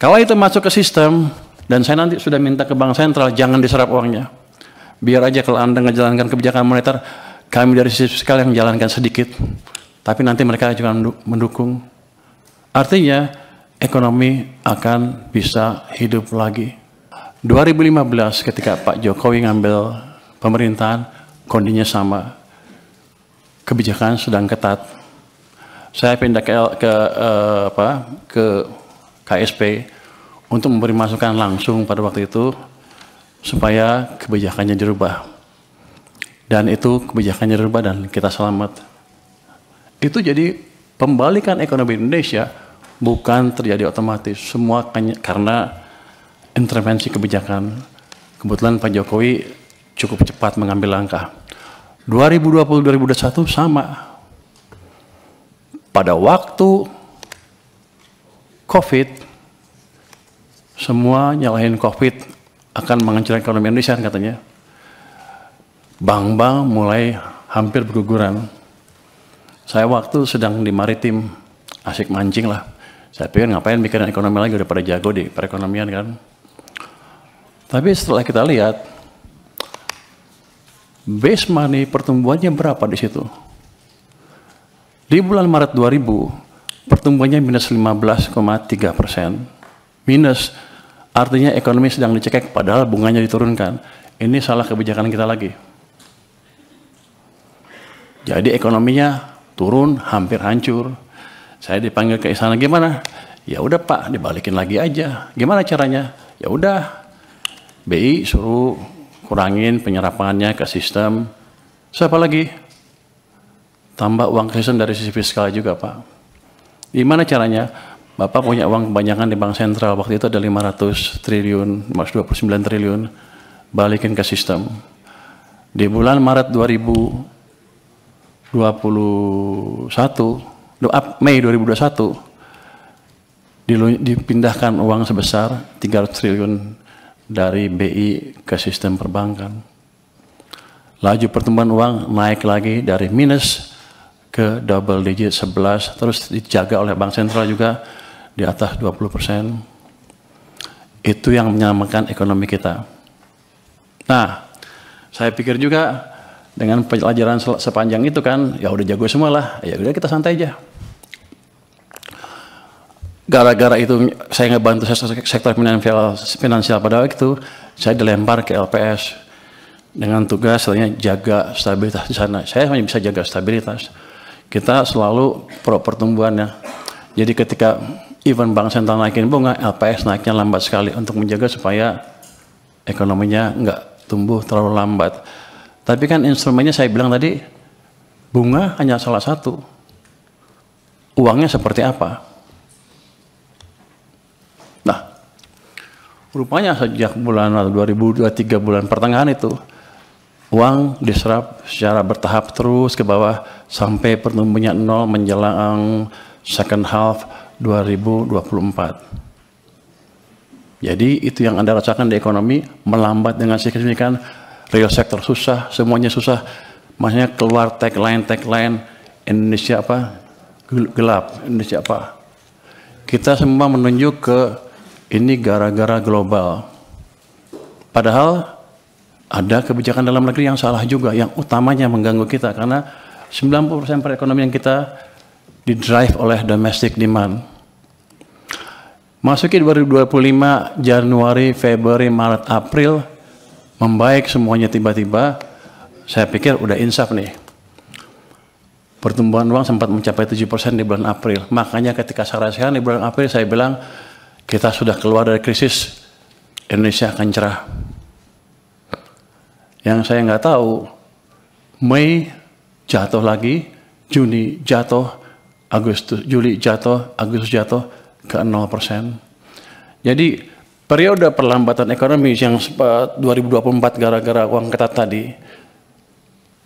Kalau itu masuk ke sistem, dan saya nanti sudah minta ke Bank Sentral, jangan diserap uangnya. Biar aja kalau Anda menjalankan kebijakan moneter, kami dari sisi fiskal yang menjalankan sedikit, tapi nanti mereka juga mendukung. Artinya, ekonomi akan bisa hidup lagi. 2015 ketika Pak Jokowi ngambil pemerintahan, kondisinya sama. Kebijakan sedang ketat. Saya pindah ke KSP untuk memberi masukan langsung pada waktu itu supaya kebijakannya dirubah. Dan itu kebijakannya dirubah dan kita selamat. Itu jadi pembalikan ekonomi Indonesia bukan terjadi otomatis. Semua karena intervensi kebijakan. Kebetulan Pak Jokowi cukup cepat mengambil langkah. 2020-2021 sama. Pada waktu COVID, semua nyalahin COVID akan menghancurkan ekonomi Indonesia katanya. Bank-bank mulai hampir berguguran. Saya waktu sedang di maritim, asik mancing lah. Saya pikir ngapain mikirin ekonomi lagi, udah pada jago di perekonomian kan. Tapi setelah kita lihat, base money pertumbuhannya berapa di situ? Di bulan Maret 2000, pertumbuhannya minus 15,3%. Minus, artinya ekonomi sedang dicekek padahal bunganya diturunkan. Ini salah kebijakan kita lagi. Jadi ekonominya turun, hampir hancur. Saya dipanggil ke istana, gimana? Ya udah Pak, dibalikin lagi aja. Gimana caranya? Ya udah, BI suruh kurangin penyerapannya ke sistem. Siapa lagi? Tambah uang ke sistem dari sisi fiskal juga Pak. Gimana caranya? Bapak punya uang kebanyakan di Bank Sentral. Waktu itu ada 500 triliun, 29 triliun. Balikin ke sistem. Di bulan Maret 2021, Mei 2021, dipindahkan uang sebesar 300 triliun dari BI ke sistem perbankan. Laju pertumbuhan uang naik lagi dari minus ke double digit 11, terus dijaga oleh Bank Sentral juga di atas 20%. Itu yang menyelamatkan ekonomi kita. Nah, saya pikir juga dengan pelajaran sepanjang itu kan, ya udah jago semua lah, ya udah kita santai aja. Gara-gara itu saya ngebantu sektor finansial pada waktu itu, saya dilempar ke LPS dengan tugas selainnya jaga stabilitas di sana. Saya hanya bisa jaga stabilitas. Kita selalu pro pertumbuhannya. Jadi ketika even Bank Sentral naikin bunga, LPS naiknya lambat sekali untuk menjaga supaya ekonominya nggak tumbuh terlalu lambat. Tapi kan instrumennya saya bilang tadi, bunga hanya salah satu. Uangnya seperti apa? Nah, rupanya sejak bulan 2023 bulan pertengahan itu, uang diserap secara bertahap terus ke bawah sampai pertumbuhannya 0 menjelang second half 2024. Jadi itu yang Anda rasakan di ekonomi, melambat dengan signifikan, real sector susah, semuanya susah. Maksudnya keluar tagline Indonesia apa? Gelap, Indonesia apa? Kita semua menunjuk ke ini gara-gara global. Padahal ada kebijakan dalam negeri yang salah juga, yang utamanya mengganggu kita karena 90% perekonomian kita didrive oleh domestic demand. Masuki 2025, Januari, Februari, Maret, April, membaik semuanya tiba-tiba, saya pikir udah insaf nih. Pertumbuhan uang sempat mencapai 7% di bulan April. Makanya ketika saya rasakan di bulan April, saya bilang, kita sudah keluar dari krisis, Indonesia akan cerah. Yang saya nggak tahu, Mei jatuh lagi, Juni jatuh, Juli jatuh, Agustus jatuh ke 0%. Jadi periode perlambatan ekonomi yang 2024 gara-gara uang ketat tadi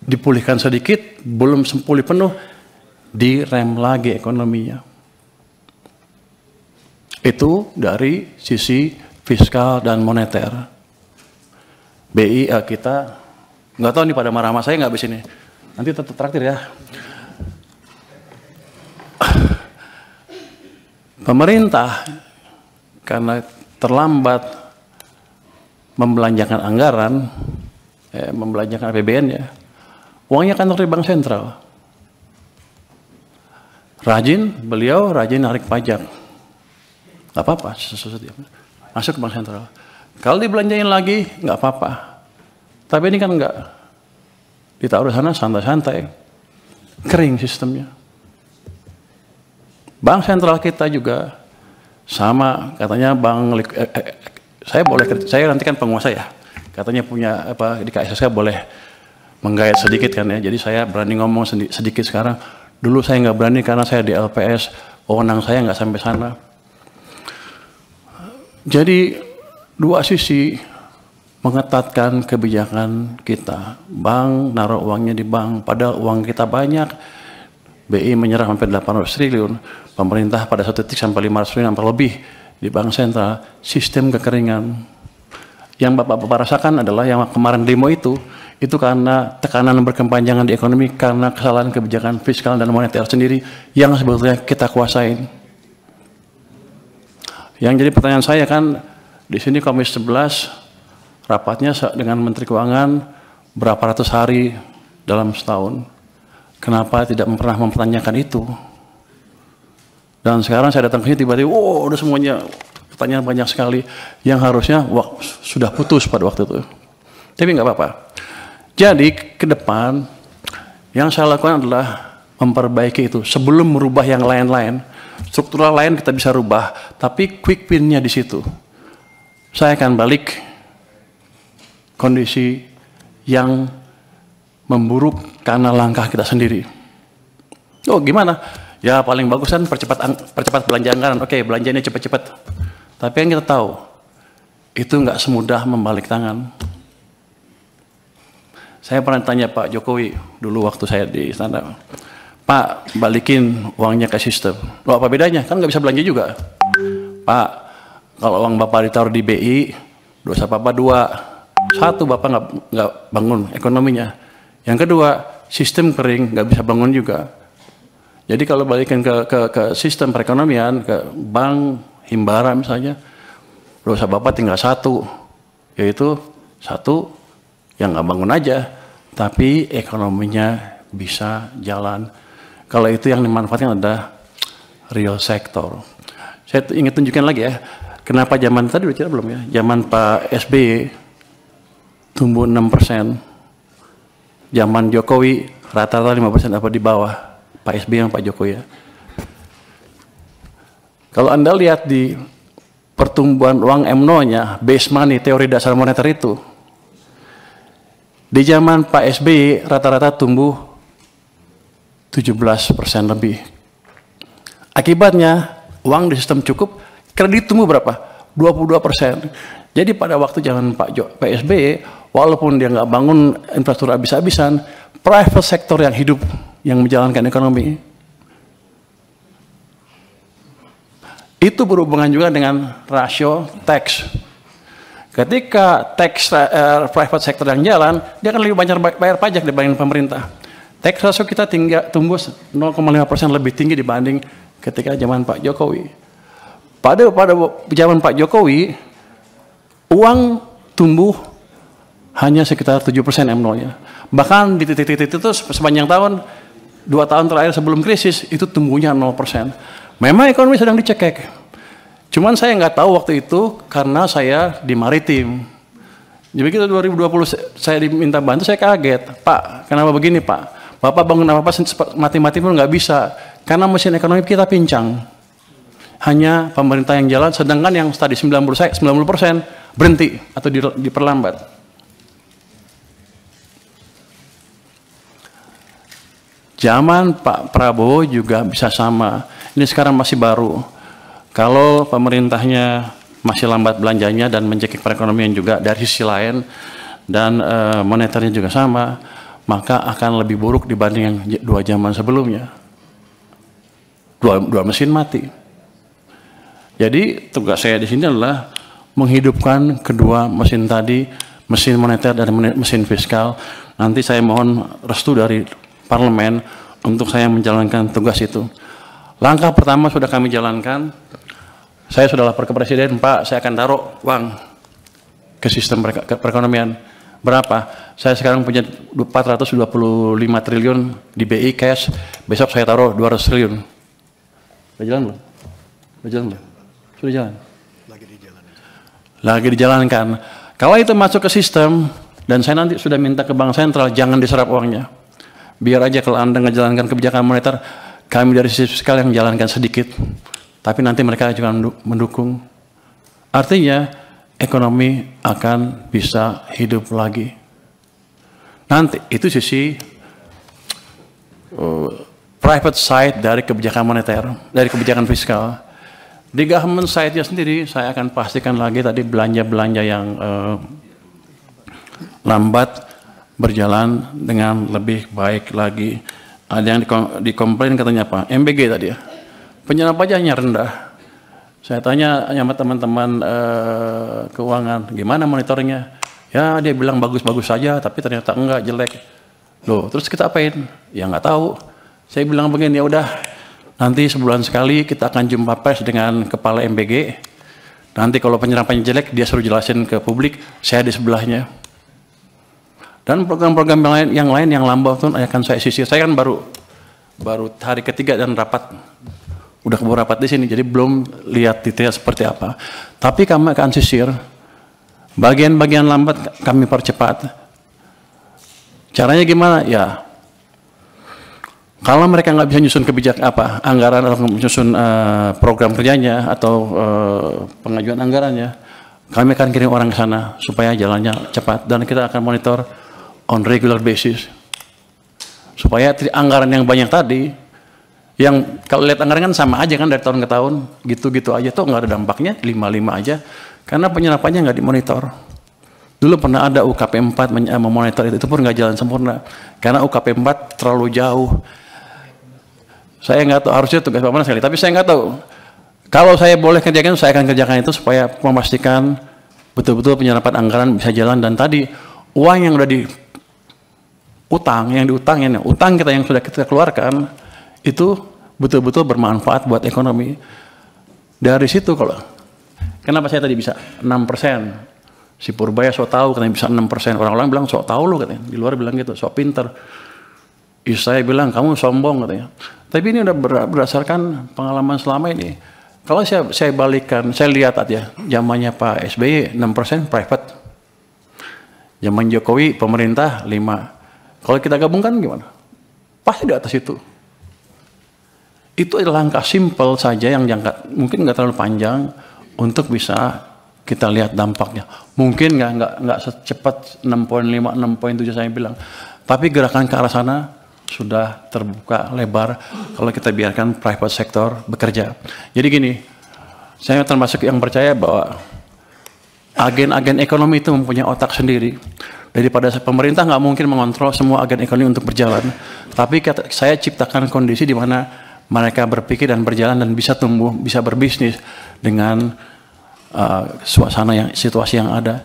dipulihkan sedikit, belum pulih penuh, direm lagi ekonominya. Itu dari sisi fiskal dan moneter. BI kita nggak tahu nih pada marah-marah, saya nggak habis ini. Nanti tetap traktir ya. Pemerintah karena terlambat membelanjakan anggaran, membelanjakan APBN ya, uangnya kan dari bank sentral. Beliau rajin narik pajak, nggak apa-apa, masuk ke bank sentral. Kalau dibelanjain lagi nggak apa-apa, tapi ini kan nggak, ditaruh sana santai-santai, kering sistemnya. Bank sentral kita juga sama, katanya saya nanti kan penguasa ya, katanya punya apa di KSSK boleh menggait sedikit kan ya, jadi saya berani ngomong sedikit sekarang. Dulu saya nggak berani karena saya di LPS, wewenang saya nggak sampai sana. Jadi dua sisi mengetatkan kebijakan kita. Bank naruh uangnya di bank, padahal uang kita banyak. BI menyerah sampai 800 triliun, pemerintah pada satu titik sampai 500 triliun sampai lebih di bank sentral. Sistem kekeringan. Yang Bapak-Bapak rasakan adalah yang kemarin demo itu karena tekanan berkepanjangan di ekonomi karena kesalahan kebijakan fiskal dan moneter sendiri yang sebetulnya kita kuasain. Yang jadi pertanyaan saya kan, di sini Komisi 11 rapatnya dengan Menteri Keuangan berapa ratus hari dalam setahun. Kenapa tidak pernah mempertanyakan itu? Dan sekarang saya datang ke sini tiba-tiba, udah semuanya pertanyaan banyak sekali yang harusnya sudah putus pada waktu itu. Tapi nggak apa-apa. Jadi ke depan yang saya lakukan adalah memperbaiki itu sebelum merubah yang lain-lain. Struktural lain kita bisa rubah, tapi quick win-nya di situ. Saya akan balik kondisi yang memburuk karena langkah kita sendiri. Oh gimana? Ya paling bagus kan percepat belanja anggaran. Oke, belanjanya cepat-cepat. Tapi yang kita tahu itu nggak semudah membalik tangan. Saya pernah tanya Pak Jokowi dulu waktu saya di istana, Pak balikin uangnya ke sistem. Loh apa bedanya? Kan nggak bisa belanja juga. Pak, kalau uang Bapak ditaruh di BI, dosa Bapak dua. Satu, Bapak nggak bangun ekonominya. Yang kedua, sistem kering, nggak bisa bangun juga. Jadi kalau balikin ke sistem perekonomian, ke bank, himbara misalnya, dosa Bapak tinggal satu, yaitu satu yang nggak bangun aja, tapi ekonominya bisa jalan. Kalau itu yang dimanfaatkan adalah real sector. Saya ingin tunjukkan lagi ya, kenapa zaman tadi udah cerita belum ya, zaman Pak SBY tumbuh 6%, zaman Jokowi rata-rata 5% apa di bawah Pak SBY yang Pak Jokowi ya. Kalau Anda lihat di pertumbuhan uang M0-nya, base money, teori dasar moneter itu, di zaman Pak SBY rata-rata tumbuh 17% lebih. Akibatnya uang di sistem cukup, kredit tumbuh berapa? 22%. Jadi pada waktu zaman Pak SBY, walaupun dia nggak bangun infrastruktur habis-habisan, private sector yang hidup, yang menjalankan ekonomi. Itu berhubungan juga dengan rasio tax. Ketika tax private sector yang jalan, dia akan lebih banyak bayar pajak dibanding pemerintah. Tax ratio kita tumbuh 0,5% lebih tinggi dibanding ketika zaman Pak Jokowi. Pada zaman Pak Jokowi, uang tumbuh hanya sekitar 7% M0-nya. Bahkan di titik-titik itu sepanjang tahun, 2 tahun terakhir sebelum krisis, itu tumbuhnya 0%. Memang ekonomi sedang dicekek. Cuman saya nggak tahu waktu itu karena saya di maritim. Jadi begitu 2020 saya diminta bantu, saya kaget. Pak, kenapa begini Pak? Bapak bangun apa-apa mati-mati pun nggak bisa. Karena mesin ekonomi kita pincang. Hanya pemerintah yang jalan, sedangkan yang tadi 90% berhenti atau diperlambat. Zaman Pak Prabowo juga bisa sama. Ini sekarang masih baru. Kalau pemerintahnya masih lambat belanjanya dan mencekik perekonomian juga dari sisi lain, dan moneternya juga sama, maka akan lebih buruk dibanding yang 2 zaman sebelumnya. Dua mesin mati. Jadi tugas saya di sini adalah menghidupkan kedua mesin tadi, mesin moneter dan mesin fiskal. Nanti saya mohon restu dari parlemen untuk saya menjalankan tugas itu. Langkah pertama sudah kami jalankan, Saya sudah lapor ke Presiden, Pak, saya akan taruh uang ke sistem perekonomian. Berapa? Saya sekarang punya 425 triliun di BI cash, besok saya taruh 200 triliun. Sudah jalan belum? Sudah jalan belum? Sudah jalan? Lagi dijalankan. Kalau itu masuk ke sistem, dan saya nanti sudah minta ke Bank Sentral, jangan diserap uangnya. Biar aja kalau Anda ngejalankan kebijakan moneter, kami dari sisi fiskal yang jalankan sedikit, tapi nanti mereka juga mendukung. Artinya, ekonomi akan bisa hidup lagi. Nanti, itu sisi private side dari kebijakan moneter, dari kebijakan fiskal. Di government side-nya sendiri, saya akan pastikan lagi tadi belanja-belanja yang lambat berjalan dengan lebih baik lagi. Ada yang dikomplain katanya apa? MBG tadi ya. Penyerapan pajaknya rendah. Saya tanya sama teman-teman keuangan, gimana monitornya? Ya dia bilang bagus-bagus saja, tapi ternyata enggak, jelek. Loh, terus kita apain? Ya nggak tahu. Saya bilang begini, ya udah, nanti sebulan sekali kita akan jumpa pers dengan kepala MBG. Nanti kalau penyerapannya jelek, dia suruh jelasin ke publik, saya di sebelahnya. Dan program-program yang lain yang lambat itu akan saya sisir. Saya kan baru hari ketiga dan rapat. Udah keburu rapat di sini, jadi belum lihat detail seperti apa. Tapi kami akan sisir. Bagian-bagian lambat kami percepat. Caranya gimana? Ya, kalau mereka nggak bisa nyusun anggaran atau nyusun program kerjanya atau pengajuan anggarannya, kami akan kirim orang ke sana supaya jalannya cepat, dan kita akan monitor on regular basis supaya anggaran yang banyak tadi, yang kalau lihat anggaran kan sama aja kan dari tahun ke tahun, gitu-gitu aja tuh nggak ada dampaknya, 55 aja, karena penyerapannya nggak dimonitor. Dulu pernah ada UKP 4 memonitor itu pun nggak jalan sempurna karena UKP 4 terlalu jauh. Saya nggak tahu, harusnya tugas Pak Mana sekali, tapi saya nggak tahu. Kalau saya boleh kerjakan, saya akan kerjakan itu supaya memastikan betul-betul penyerapan anggaran bisa jalan. Dan tadi uang yang udah utang kita yang sudah kita keluarkan itu betul-betul bermanfaat buat ekonomi. Dari situ kenapa saya tadi bisa 6%? Si Purbaya sok tahu katanya bisa 6%. Orang-orang bilang sok tahu lo katanya. Di luar bilang gitu, sok pinter. Saya bilang kamu sombong katanya. Tapi ini udah berdasarkan pengalaman selama ini. Kalau saya balikkan, saya lihat aja zamannya Pak SBY 6% private. Zaman Jokowi pemerintah 5%. Kalau kita gabungkan gimana? Pasti di atas itu. Itu adalah langkah simpel saja yang mungkin nggak terlalu panjang untuk bisa kita lihat dampaknya. Mungkin nggak secepat 6,5, 6,7 saya bilang. Tapi gerakan ke arah sana sudah terbuka lebar kalau kita biarkan private sector bekerja. Jadi gini, saya termasuk yang percaya bahwa agen-agen ekonomi itu mempunyai otak sendiri. Daripada pemerintah nggak mungkin mengontrol semua agen ekonomi untuk berjalan. Tapi saya ciptakan kondisi di mana mereka berpikir dan berjalan dan bisa tumbuh, bisa berbisnis dengan situasi yang ada.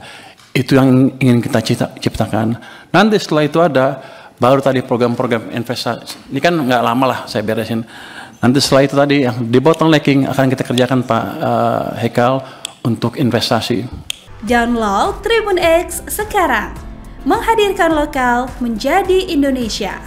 Itu yang ingin kita ciptakan. Nanti setelah itu ada baru tadi program-program investasi. Ini kan nggak lama lah saya beresin. Nanti setelah itu tadi yang debottlenecking akan kita kerjakan Pak Hekal untuk investasi. Download Tribun X sekarang. Menghadirkan lokal menjadi Indonesia.